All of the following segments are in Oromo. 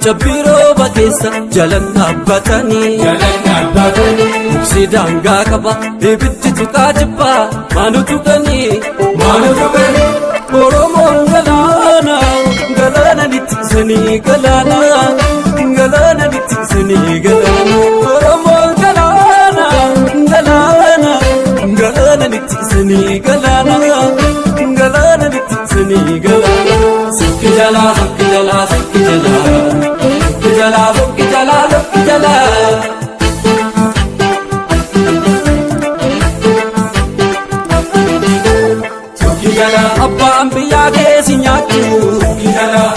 Jabiro bakesa jalanna batani Sidanga kaba ibiti tukajba manutu gani Oromo galana nitsani galana nitsani galana Oromo galana nitsani galana nitsani galana Sikijala Abba ambiya ke sinyatu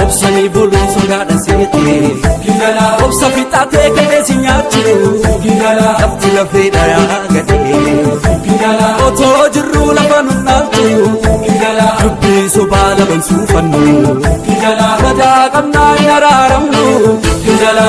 Obsani bulu songada sete Obsa fitate ke sinyatu Abti la feda ya gade Oto jiru la panunatu Rubbi sobala bansufanu Bada kamna yararamu Sukijala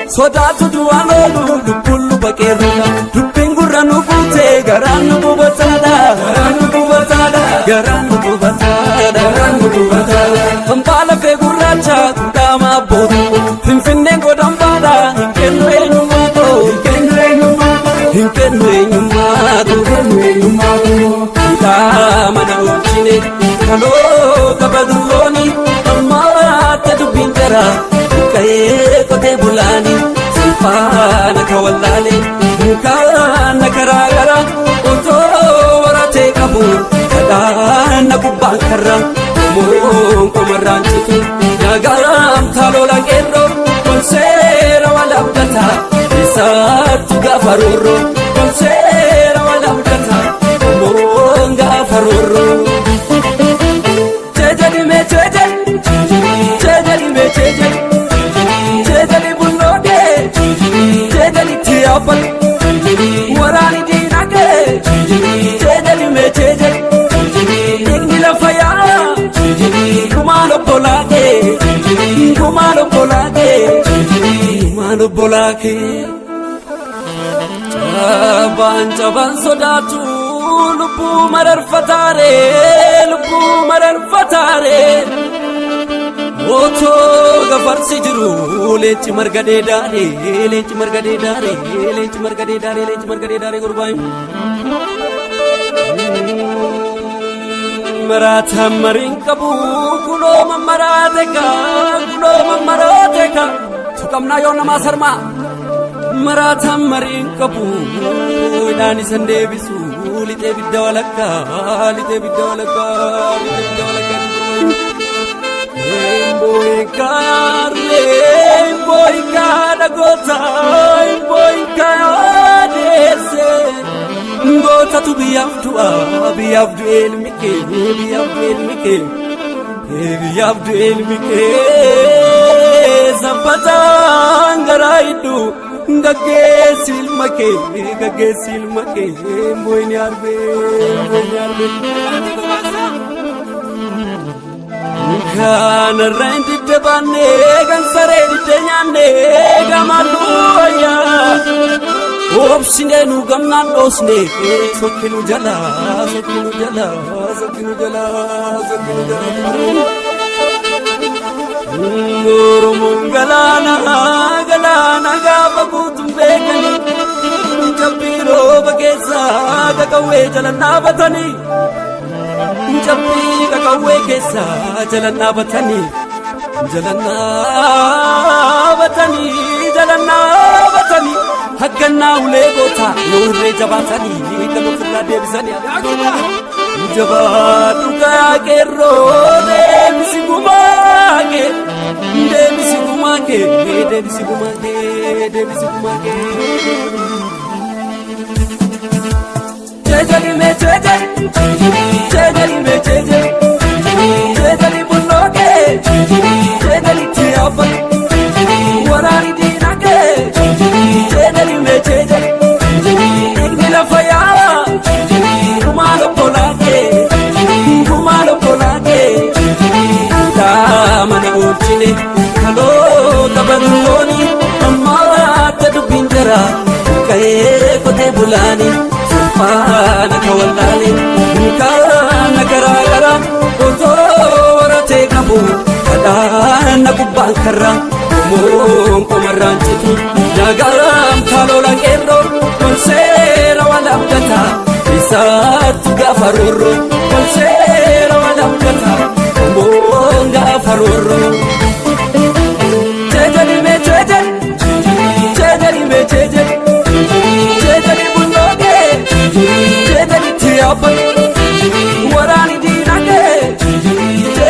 Sodatu duwanu lupulu bakeruna Dupingura nubute garanu bubatada Kampala feguracha kama bodu Finfinne godambada hinkenwe nyumato Ita mana uchine kalo kabaduloni Amate dubintera kaye kote bulani Sifana kawalale mukana karagara Oto warate kabu kadana kubakara Monko maranchitu Nagaram talola gero Konsera walabdata Isatu gafaruro Konsera walabdata Monga faruro Chejali me Chejali bunode Chejali tiapal Warani dinake Chejali me Ignila faya Kumalo bolake Chaban sodatu Lupu marar fatare Oto gafarsi jiru Lechi margade dare gurbai Marata marin kabu kulo marateka Tukamna yona masarma Marata marin kabu Dani sande bisu lite bidawalaka Boy kada gota dese Gota tu biyafdu elmike Zampata ngaraidu Gage silmake Boy nyarbe Kana rendi debane gansare ditenyane gamaluya Opsine nu gamnan dosne sokinu jala Oromo galana gabagutum begani Jabiro bagesa gakawe jalana batani Jabbi kakawe kesa jalana batani Haggana ule gota nurre jabatani kanu filla debisani jabatu kaya kerro debisi gumake Chejali bunoke chejali tiafal warani dinake chejali ignila faya kumalo polake da mana uchine karra Komoon komarraan citu Nagaram talolan qeerroo Konseera wal abdata Isaatti gaafa roorroo